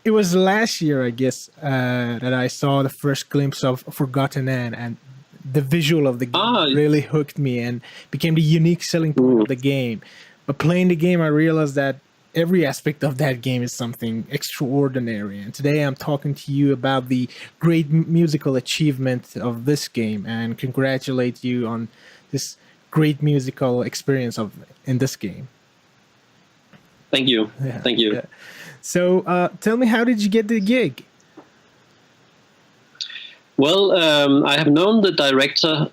It was last year, I guess, that I saw the first glimpse of Forgotton Anne, and the visual of the game Ah, really hooked me and became the unique selling point mm, of the game. But playing the game, I realized that every aspect of that game is something extraordinary. And today I'm talking to you about the great musical achievement of this game and congratulate you on this great musical experience of in this game. thank you, Yeah, thank you. yeah. So tell me, how did you get the gig? Well, I have known the director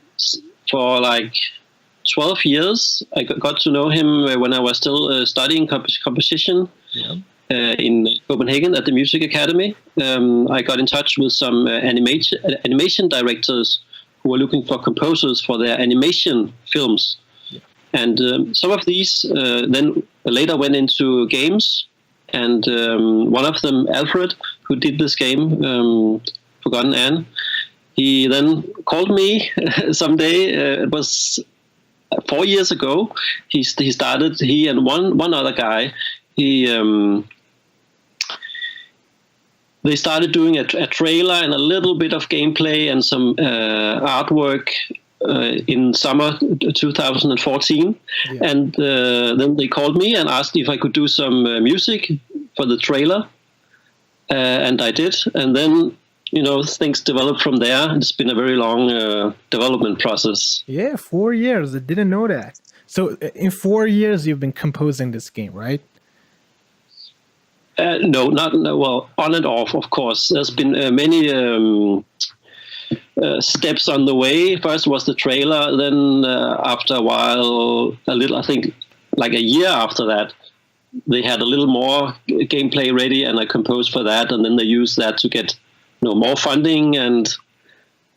for like 12 years. I got to know him when I was still studying composition Yeah. in Copenhagen at the Music Academy. I got in touch with some animation directors who were looking for composers for their animation films. Yeah. And some of these then later went into games. And one of them, Alfred, who did this game, Forgotten Anne, he then called me someday. It was 4 years ago. He and one other guy. They started doing a trailer and a little bit of gameplay and some artwork in summer 2014. Yeah. And then they called me and asked if I could do some music for the trailer. And I did. And then, things developed from there. It's been a very long development process. Yeah, 4 years. I didn't know that. So in 4 years, you've been composing this game, right? No, not no, well, on and off, of course. There's been many steps on the way. First was the trailer, then after a while, I think like a year after that, they had a little more gameplay ready, and I composed for that, and then they used that to get more funding, and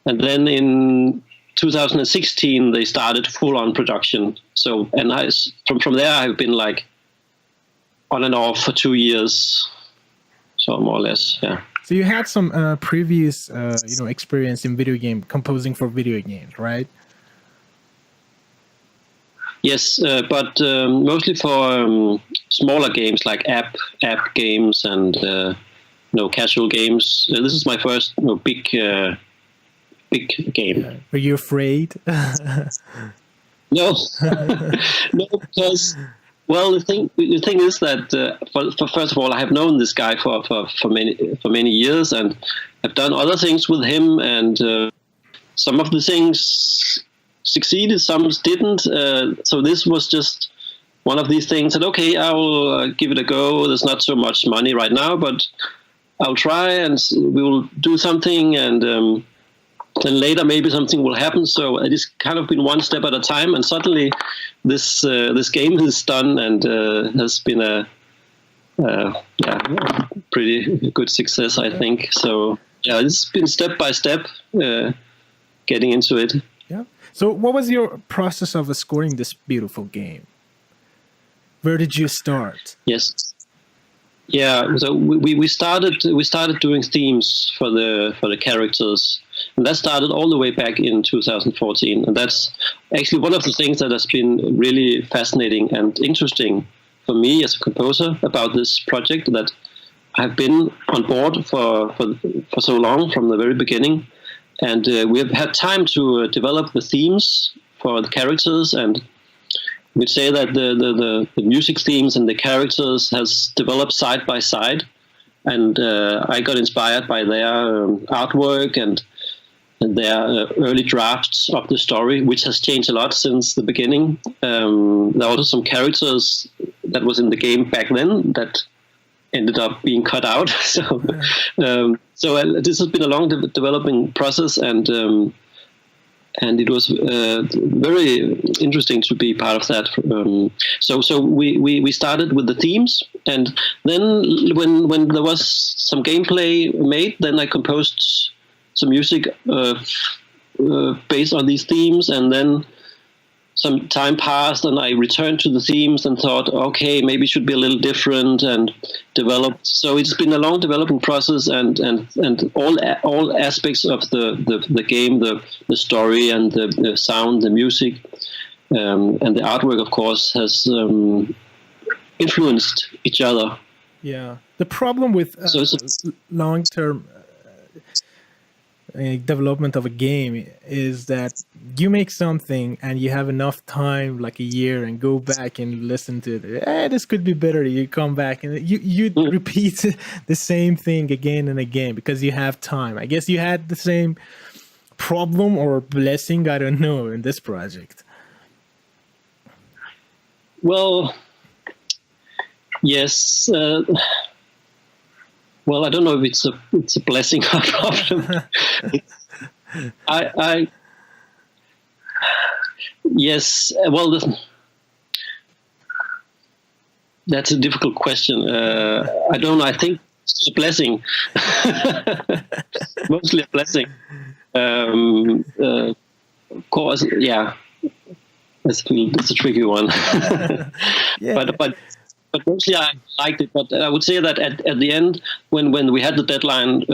then in 2016 they started full on production. So, and from there I've been like on and off for 2 years, so more or less, yeah. So you had some previous, experience in video game composing for video games, right? Yes, but mostly for smaller games like app games and casual games. This is my first big game. Yeah. Were you afraid? No, no, because well, the thing is that for first of all, I have known this guy for many years, and I've done other things with him, and some of the things succeeded, some didn't. So this was just one of these things that, okay, I'll give it a go. There's not so much money right now, but I'll try, and we will do something, and then later maybe something will happen. So it's kind of been one step at a time, and suddenly this game is done and has been a pretty good success, I think. So yeah, it's been step by step getting into it. Yeah. So what was your process of scoring this beautiful game? Where did you start? Yes. Yeah, so we started doing themes for the characters, and that started all the way back in 2014. And that's actually one of the things that has been really fascinating and interesting for me as a composer about this project, that I've been on board for so long from the very beginning, and we have had time to develop the themes for the characters, and we'd say that the music themes and the characters has developed side by side, and I got inspired by their artwork and their early drafts of the story, which has changed a lot since the beginning. There are also some characters that was in the game back then that ended up being cut out. So this has been a long developing process, and it was very interesting to be part of that. So we started with the themes, and then when there was some gameplay made, then I composed some music based on these themes, and then some time passed, and I returned to the themes and thought, okay, maybe it should be a little different, and developed. So it's been a long developing process, and all aspects of the game, the story and the sound, the music, and the artwork, of course, has influenced each other. Yeah. The problem with So it's long-term development of a game is that you make something and you have enough time, like a year, and go back and listen to it. This could be better. You come back and you repeat the same thing again and again because you have time. I guess you had the same problem or blessing, I don't know, in this project. well, yes. Well, I don't know if it's a blessing or a problem. I yes. Well, that's a difficult question. I don't know. I think it's a blessing, mostly a blessing. Of course, yeah. It's a tricky one. Yeah. But mostly I liked it. But I would say that at the end, when we had the deadline,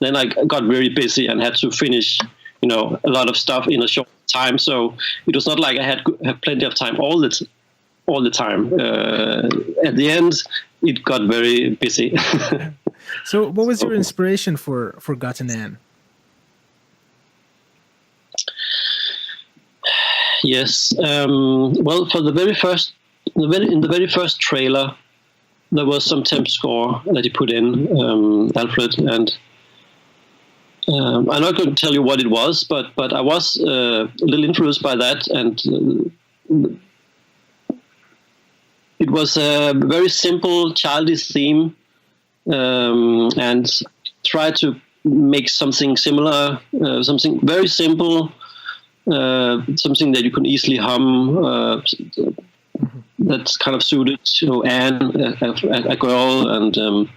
then I got very busy and had to finish, a lot of stuff in a short time. So it was not like I had plenty of time all the time. At the end, it got very busy. So, what was your inspiration for Forgotton Anne? Yes. Well, for the very first. In the very first trailer, there was some temp score that he put in, Alfred, and I'm not going to tell you what it was, but I was a little influenced by that, and it was a very simple, childish theme, and tried to make something similar, something very simple, something that you can easily hum. That's kind of suited to Anne, a girl, and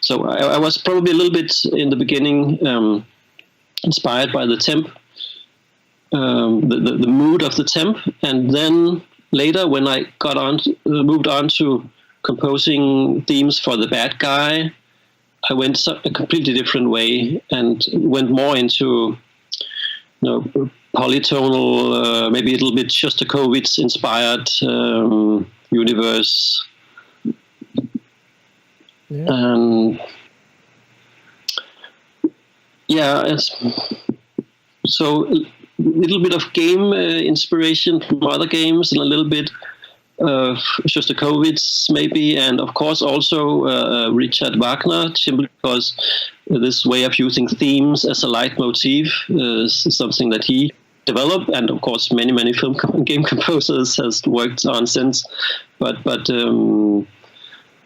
so I was probably a little bit in the beginning inspired by the temp, the mood of the temp, and then later when I moved on to composing themes for the bad guy, I went a completely different way and went more into polytonal, maybe a little bit Shostakovich inspired universe. Yeah. And so a little bit of game inspiration from other games and a little bit of Shostakovich maybe, and of course also Richard Wagner, simply because this way of using themes as a leitmotif is something that he developed, and of course many film game composers has worked on since. But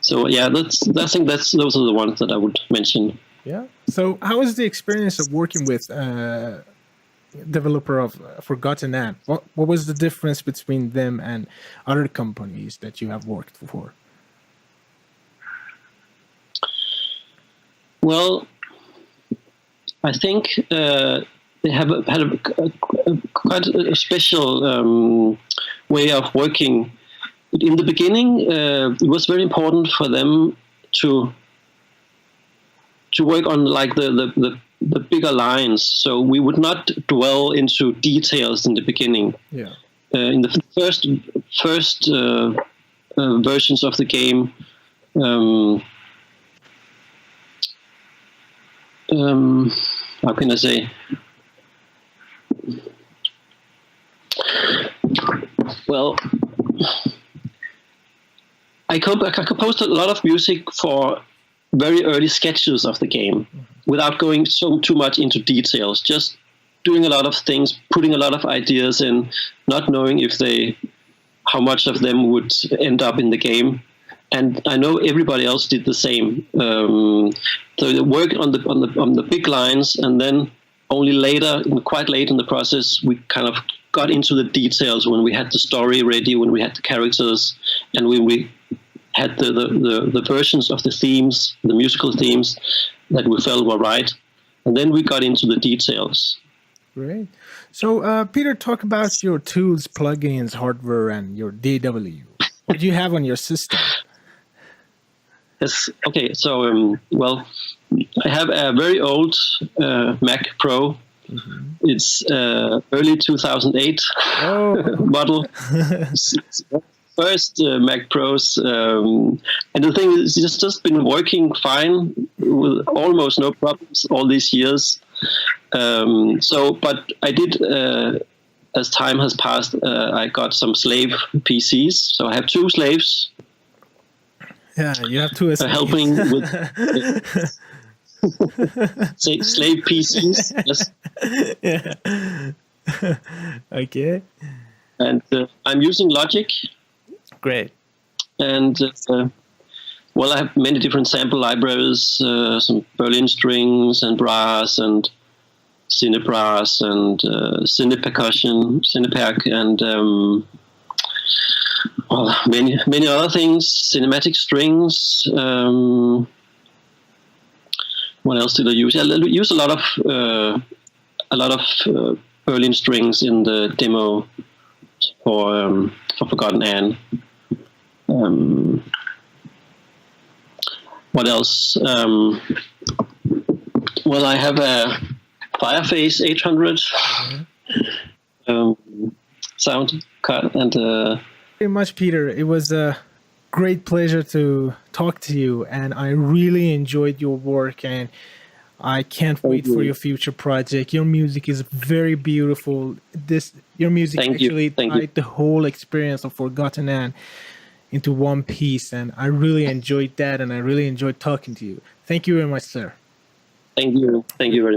so yeah, I think those are the ones that I would mention. Yeah. So how was the experience of working with developer of Forgotton Anne? What was the difference between them and other companies that you have worked for? Well, I think they have had quite a special way of working. In the beginning, it was very important for them to work on like the bigger lines. So we would not dwell into details in the beginning. Yeah. In the first versions of the game, how can I say? Well, I composed a lot of music for very early sketches of the game, without going too much into details. Just doing a lot of things, putting a lot of ideas in, not knowing how much of them would end up in the game. And I know everybody else did the same. So they worked on the big lines, and then only later, quite late in the process, we kind of got into the details when we had the story ready, when we had the characters, and when we had the versions of the themes, the musical themes that we felt were right. And then we got into the details. Great. So, Peter, talk about your tools, plugins, hardware, and your DAW. What do you have on your system? Yes. Okay. So, well, I have a very old Mac Pro. Mm-hmm. It's early 2008 model. first Mac Pros, and the thing is, it's just been working fine with almost no problems all these years. But I did, as time has passed, I got some slave PCs. So I have 2 slaves. Yeah, you have to helping with slave PCs. Yes. Yeah. Okay. And I'm using Logic. Great. And well, I have many different sample libraries, some Berlin strings and brass and Cinebrass and Cinepercussion, Cineperc, and well, many other things. Cinematic strings. What else did I use? I use a lot of Berlin strings in the demo for Forgotton Anne. What else? Well, I have a Fireface 800 sound card, and very much, Peter. It was a great pleasure to talk to you, and I really enjoyed your work, and I can't wait for your future project. Your music is very beautiful. Your music actually tied the whole experience of Forgotton Anne into one piece, and I really enjoyed that, and I really enjoyed talking to you. Thank you very much, sir. Thank you very much.